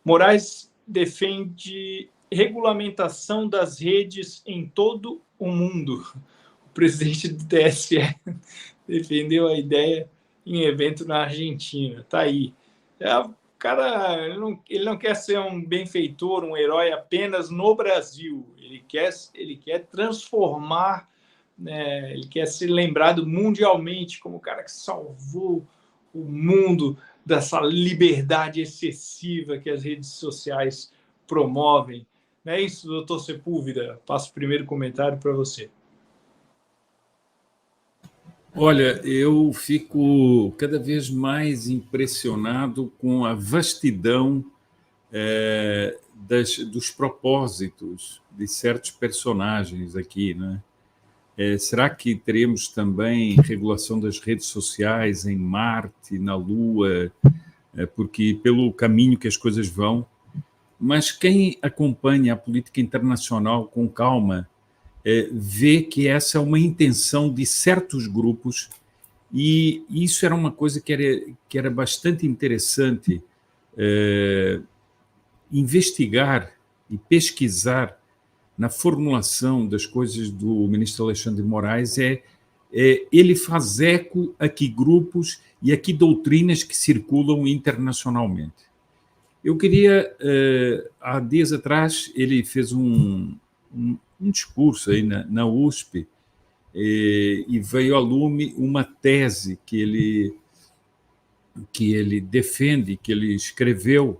Moraes defende regulamentação das redes em todo o mundo. O presidente do TSE defendeu a ideia em evento na Argentina. Está aí. O cara ele não quer ser um benfeitor, um herói apenas no Brasil. Ele quer transformar, né, ele quer ser lembrado mundialmente como o cara que salvou o mundo dessa liberdade excessiva que as redes sociais promovem. Não é isso, doutor Sepúlveda? Passo o primeiro comentário para você. Olha, eu fico cada vez mais impressionado com a vastidão dos propósitos de certos personagens aqui, né? Será que teremos também regulação das redes sociais em Marte, na Lua? Porque pelo caminho que as coisas vão. Mas quem acompanha a política internacional com calma vê que essa é uma intenção de certos grupos, e isso era uma coisa que era bastante interessante investigar e pesquisar na formulação das coisas do ministro Alexandre de Moraes. Ele faz eco a que grupos e a que doutrinas que circulam internacionalmente. Eu queria, há dias atrás, ele fez um discurso aí na USP e veio a lume uma tese que ele defende, que ele escreveu,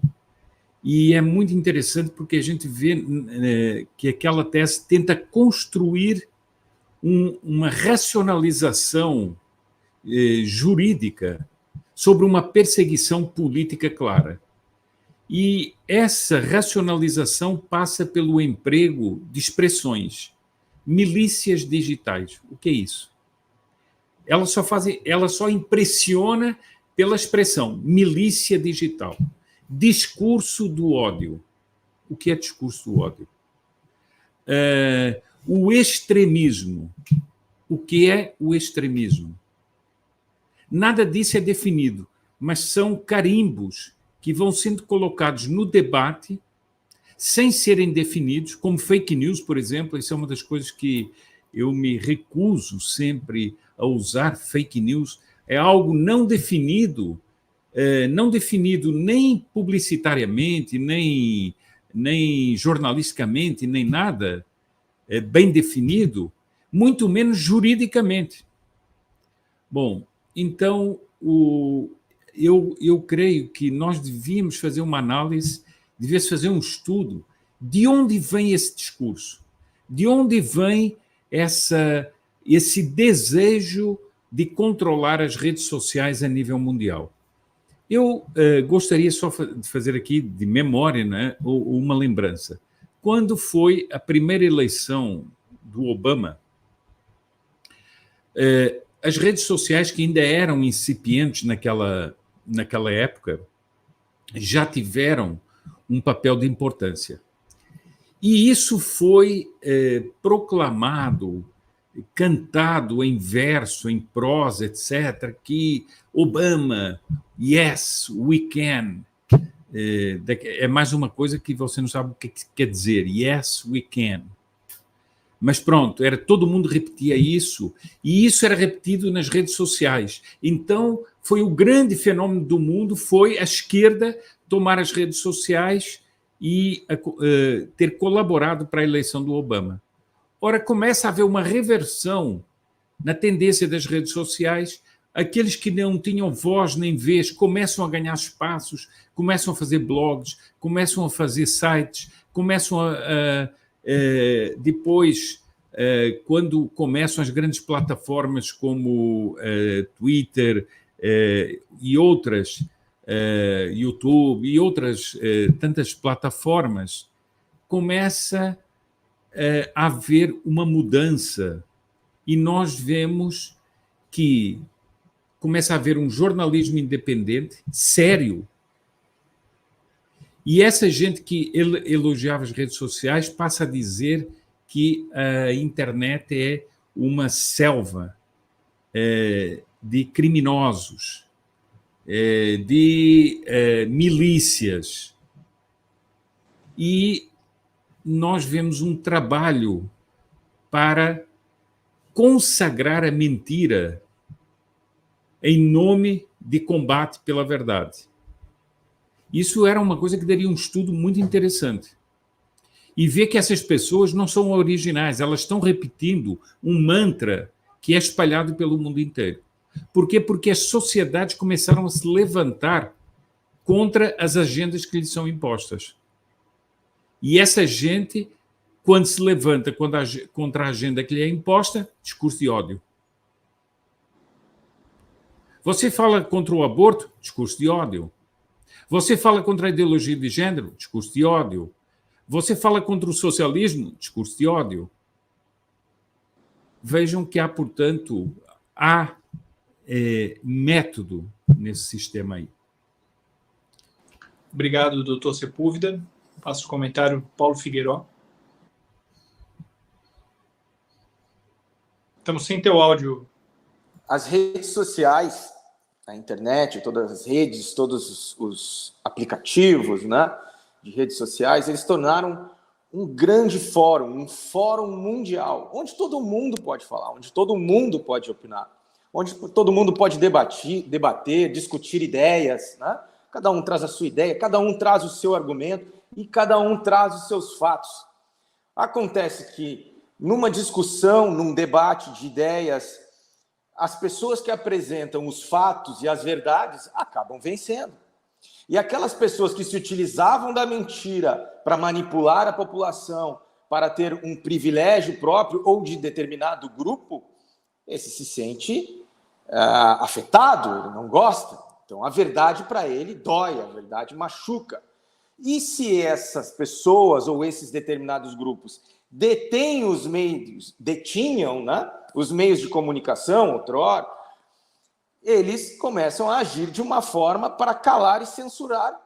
e é muito interessante porque a gente vê que aquela tese tenta construir uma racionalização jurídica sobre uma perseguição política clara. E essa racionalização passa pelo emprego de expressões. Milícias digitais. O que é isso? Ela só impressiona pela expressão milícia digital. Discurso do ódio. O que é discurso do ódio? O extremismo. O que é o extremismo? Nada disso é definido, mas são carimbos que vão sendo colocados no debate sem serem definidos, como fake news, por exemplo. Isso é uma das coisas que eu me recuso sempre a usar. Fake news é algo não definido nem publicitariamente, nem jornalisticamente, nem nada bem definido, muito menos juridicamente. Bom, então, eu creio que nós devíamos fazer uma análise, devia-se fazer um estudo de onde vem esse discurso, de onde vem esse desejo de controlar as redes sociais a nível mundial. Eu gostaria só de fazer aqui, de memória, né, uma lembrança. Quando foi a primeira eleição do Obama, as redes sociais, que ainda eram incipientes naquela época, já tiveram um papel de importância. E isso foi proclamado, cantado em verso, em prosa, etc., que Obama, yes, we can. É mais uma coisa que você não sabe o que quer dizer. Yes, we can. Mas pronto, todo mundo repetia isso, e isso era repetido nas redes sociais. Então, foi o grande fenômeno do mundo, foi a esquerda tomar as redes sociais e ter colaborado para a eleição do Obama. Ora, começa a haver uma reversão na tendência das redes sociais. Aqueles que não tinham voz nem vez começam a ganhar espaços, começam a fazer blogs, começam a fazer sites, começam depois, quando começam as grandes plataformas como Twitter e outras, YouTube e outras tantas plataformas, começa a haver uma mudança, e nós vemos que começa a haver um jornalismo independente, sério. E essa gente que elogiava as redes sociais passa a dizer que a internet é uma selva de criminosos, de milícias. e nós vemos um trabalho para consagrar a mentira em nome de combate pela verdade. Isso era uma coisa que daria um estudo muito interessante. E ver que essas pessoas não são originais, elas estão repetindo um mantra que é espalhado pelo mundo inteiro. Por quê? Porque as sociedades começaram a se levantar contra as agendas que lhes são impostas. E essa gente, quando se levanta contra a agenda que lhe é imposta, discurso de ódio. Você fala contra o aborto, discurso de ódio. Você fala contra a ideologia de género, discurso de ódio. Você fala contra o socialismo, discurso de ódio. Vejam que há, portanto, método nesse sistema aí. Obrigado, doutor Sepúlveda. Faço o comentário, Paulo Figueiró. Estamos sem teu áudio. As redes sociais, a internet, todas as redes, todos os aplicativos, né, de redes sociais, eles tornaram um grande fórum, um fórum mundial, onde todo mundo pode falar, onde todo mundo pode opinar, onde todo mundo pode debater, discutir ideias, né? Cada um traz a sua ideia, cada um traz o seu argumento e cada um traz os seus fatos. Acontece que, numa discussão, num debate de ideias, as pessoas que apresentam os fatos e as verdades acabam vencendo. E aquelas pessoas que se utilizavam da mentira para manipular a população, para ter um privilégio próprio ou de determinado grupo, esse se sente afetado, ele não gosta. Então, a verdade para ele dói, a verdade machuca. E se essas pessoas ou esses determinados grupos detinham, né, os meios de comunicação, outrora, eles começam a agir de uma forma para calar e censurar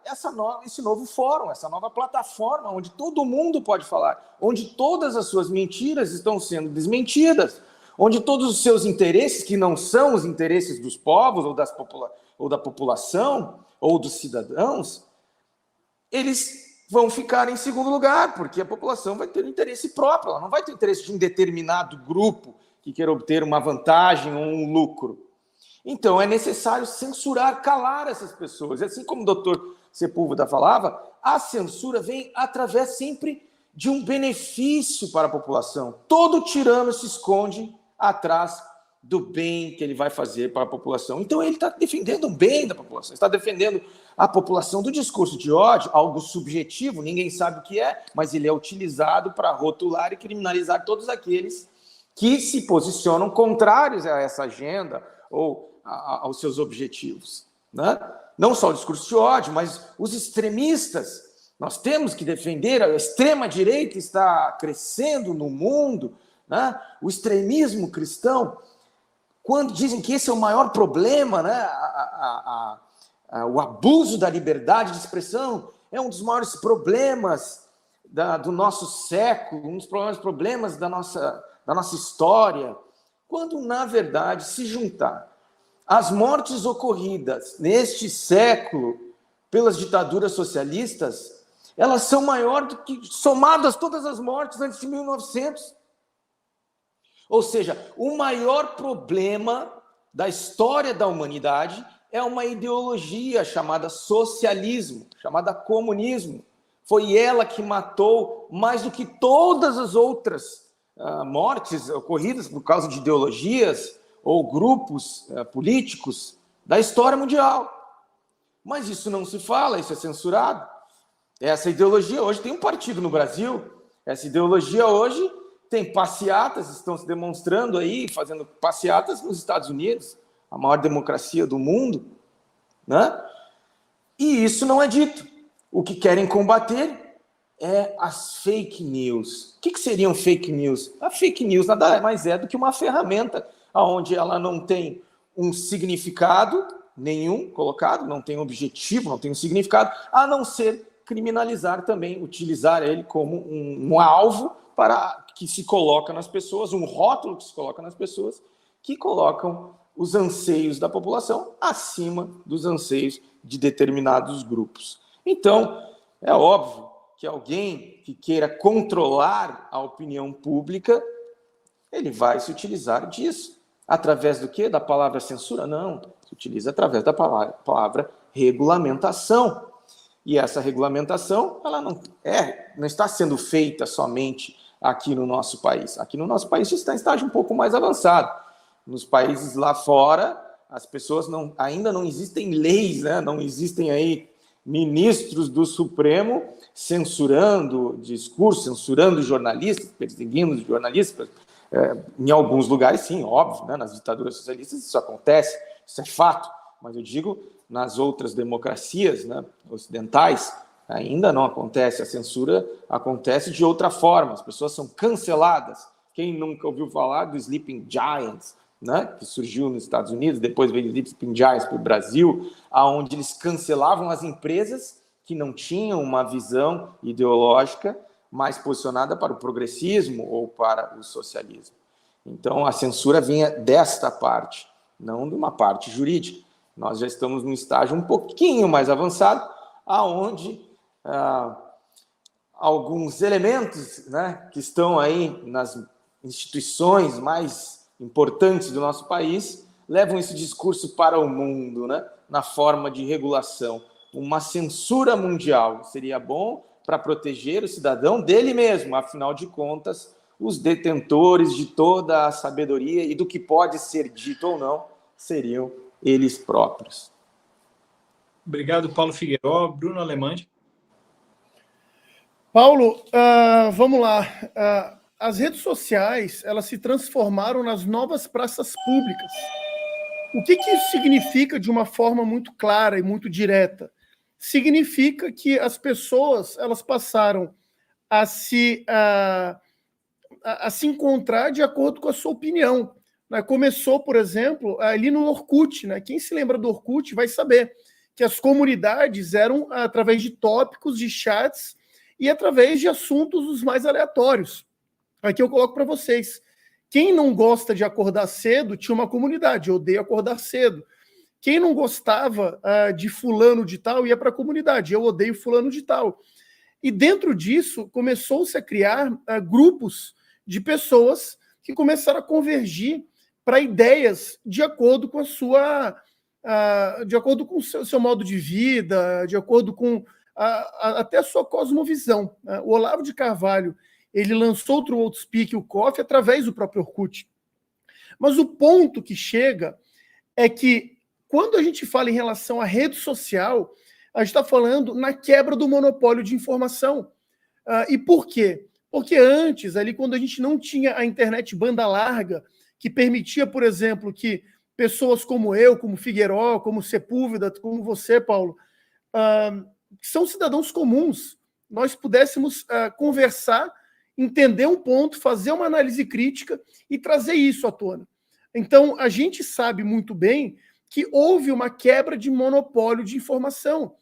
esse novo fórum, essa nova plataforma, onde todo mundo pode falar, onde todas as suas mentiras estão sendo desmentidas, onde todos os seus interesses, que não são os interesses dos povos ou da população ou dos cidadãos, eles vão ficar em segundo lugar, porque a população vai ter um interesse próprio, ela não vai ter interesse de um determinado grupo que queira obter uma vantagem ou um lucro. Então, é necessário censurar, calar essas pessoas. Assim como o doutor Sepúlveda falava, a censura vem através sempre de um benefício para a população. Todo tirano se esconde atrás do bem que ele vai fazer para a população. Então, ele está defendendo o bem da população, está defendendo a população do discurso de ódio, algo subjetivo, ninguém sabe o que é, mas ele é utilizado para rotular e criminalizar todos aqueles que se posicionam contrários a essa agenda ou aos seus objetivos, né? Não só o discurso de ódio, mas os extremistas. Nós temos que defender, a extrema-direita está crescendo no mundo, né? O extremismo cristão, quando dizem que esse é o maior problema, né? O abuso da liberdade de expressão é um dos maiores problemas do nosso século, um dos problemas da nossa história, quando, na verdade, se juntar as mortes ocorridas neste século pelas ditaduras socialistas, elas são maiores do que somadas todas as mortes antes de 1900. Ou seja, o maior problema da história da humanidade é uma ideologia chamada socialismo, chamada comunismo. Foi ela que matou mais do que todas as outras mortes ocorridas por causa de ideologias ou grupos políticos da história mundial. Mas isso não se fala, isso é censurado. Essa ideologia hoje tem um partido no Brasil, essa ideologia hoje tem passeatas, estão se demonstrando aí, fazendo passeatas nos Estados Unidos, a maior democracia do mundo, né? E isso não é dito. O que querem combater é as fake news. O que seriam fake news? A fake news nada mais é do que uma ferramenta onde ela não tem um significado nenhum colocado, não tem objetivo, não tem um significado, a não ser criminalizar também, utilizar ele como um alvo para que se coloca nas pessoas, um rótulo que se coloca nas pessoas, que colocam os anseios da população acima dos anseios de determinados grupos. Então, é óbvio que alguém que queira controlar a opinião pública, ele vai se utilizar disso. Através do quê? Da palavra censura? Não, se utiliza através da palavra regulamentação. E essa regulamentação, ela não está sendo feita somente aqui no nosso país. Aqui no nosso país está em estágio um pouco mais avançado. Nos países lá fora, as pessoas ainda não existem leis, né? Não existem aí ministros do Supremo censurando discurso, censurando jornalistas, perseguindo jornalistas. Em alguns lugares, sim, óbvio, né? Nas ditaduras socialistas isso acontece, isso é fato. Mas eu digo, nas outras democracias, né, ocidentais, ainda não acontece. A censura acontece de outra forma. As pessoas são canceladas. Quem nunca ouviu falar do Sleeping Giants, né, que surgiu nos Estados Unidos, depois veio o Sleeping Giants para o Brasil, onde eles cancelavam as empresas que não tinham uma visão ideológica mais posicionada para o progressismo ou para o socialismo. Então, a censura vinha desta parte, não de uma parte jurídica. Nós já estamos num estágio um pouquinho mais avançado, aonde alguns elementos, né, que estão aí nas instituições mais importantes do nosso país levam esse discurso para o mundo, né, na forma de regulação. Uma censura mundial seria bom para proteger o cidadão dele mesmo, afinal de contas, os detentores de toda a sabedoria e do que pode ser dito ou não seriam eles próprios. Obrigado, Paulo Figueiró. Bruno Alemães. Paulo, vamos lá. As redes sociais, elas se transformaram nas novas praças públicas. O que isso significa de uma forma muito clara e muito direta? Significa que as pessoas, elas passaram a se encontrar de acordo com a sua opinião. Começou, por exemplo, ali no Orkut, né? Quem se lembra do Orkut vai saber que as comunidades eram através de tópicos, de chats e através de assuntos os mais aleatórios. Aqui eu coloco para vocês. Quem não gosta de acordar cedo tinha uma comunidade, eu odeio acordar cedo. Quem não gostava de fulano de tal ia para a comunidade, eu odeio fulano de tal. E dentro disso começou-se a criar grupos de pessoas que começaram a convergir para ideias de acordo com a sua, de acordo com o seu modo de vida, de acordo com até a sua cosmovisão. O Olavo de Carvalho, ele lançou o True Outspeak e o Coffee através do próprio Orkut. Mas o ponto que chega é que quando a gente fala em relação à rede social, a gente está falando na quebra do monopólio de informação. E por quê? Porque antes, ali quando a gente não tinha a internet banda larga, que permitia, por exemplo, que pessoas como eu, como Figueiró, como Sepúlveda, como você, Paulo, que são cidadãos comuns, nós pudéssemos conversar, entender um ponto, fazer uma análise crítica e trazer isso à tona. Então, a gente sabe muito bem que houve uma quebra de monopólio de informação.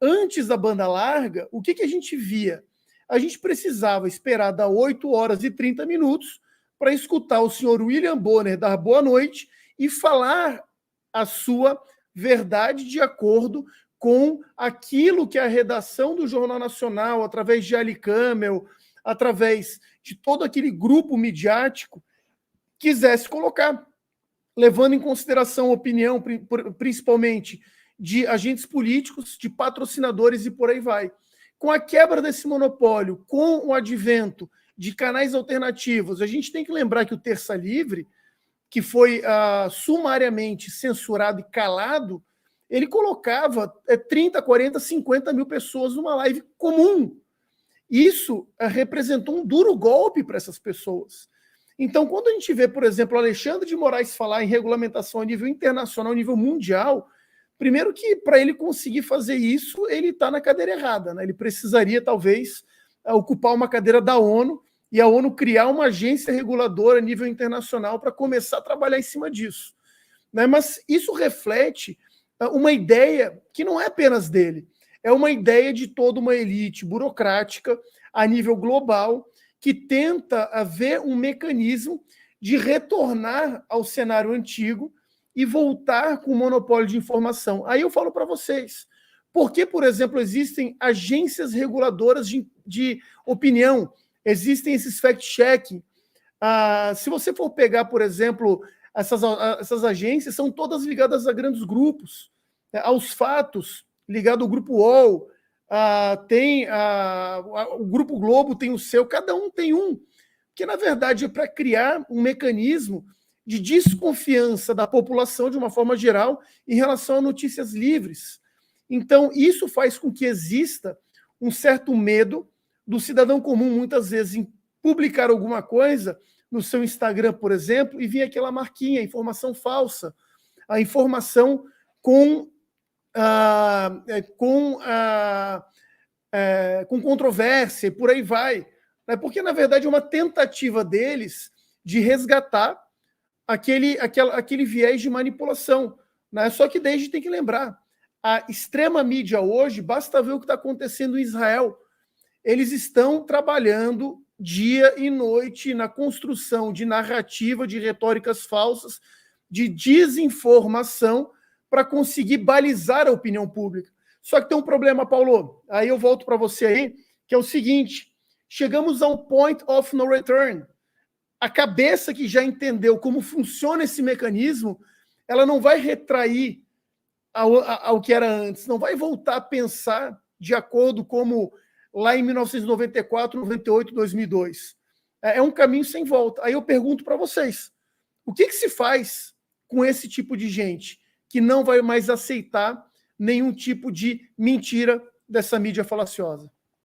Antes da banda larga, o que a gente via? A gente precisava esperar dar 8 horas e 30 minutos para escutar o senhor William Bonner dar boa noite e falar a sua verdade de acordo com aquilo que a redação do Jornal Nacional, através de Ali Camel, através de todo aquele grupo midiático, quisesse colocar, levando em consideração a opinião, principalmente de agentes políticos, de patrocinadores e por aí vai. Com a quebra desse monopólio, com o advento de canais alternativos, a gente tem que lembrar que o Terça Livre, que foi sumariamente censurado e calado, ele colocava 30, 40, 50 mil pessoas numa live comum. Isso representou um duro golpe para essas pessoas. Então, quando a gente vê, por exemplo, Alexandre de Moraes falar em regulamentação a nível internacional, a nível mundial, primeiro que para ele conseguir fazer isso, ele está na cadeira errada, né? Ele precisaria, talvez, ocupar uma cadeira da ONU e a ONU criar uma agência reguladora a nível internacional para começar a trabalhar em cima disso. Né? Mas isso reflete uma ideia que não é apenas dele, é uma ideia de toda uma elite burocrática a nível global que tenta haver um mecanismo de retornar ao cenário antigo e voltar com o monopólio de informação. Aí eu falo para vocês, Por que, por exemplo, existem agências reguladoras de opinião? Existem esses fact-checking. Se você for pegar, por exemplo, essas agências são todas ligadas a grandes grupos, aos fatos, ligado ao Grupo UOL, tem o Grupo Globo tem o seu, cada um tem um, que na verdade é para criar um mecanismo de desconfiança da população de uma forma geral em relação a notícias livres. Então, isso faz com que exista um certo medo do cidadão comum, muitas vezes, em publicar alguma coisa no seu Instagram, por exemplo, e vir aquela marquinha, informação falsa, a informação com controvérsia, e por aí vai. Porque, na verdade, é uma tentativa deles de resgatar aquele viés de manipulação. Só que daí a gente tem que lembrar, a extrema mídia hoje, basta ver o que está acontecendo em Israel. Eles estão trabalhando dia e noite na construção de narrativa, de retóricas falsas, de desinformação, para conseguir balizar a opinião pública. Só que tem um problema, Paulo, aí eu volto para você aí, que é o seguinte: chegamos a um point of no return. A cabeça que já entendeu como funciona esse mecanismo, ela não vai retrair ao que era antes, não vai voltar a pensar de acordo como lá em 1994, 98, 2002. É um caminho sem volta. Aí eu pergunto para vocês, o que se faz com esse tipo de gente que não vai mais aceitar nenhum tipo de mentira dessa mídia falaciosa?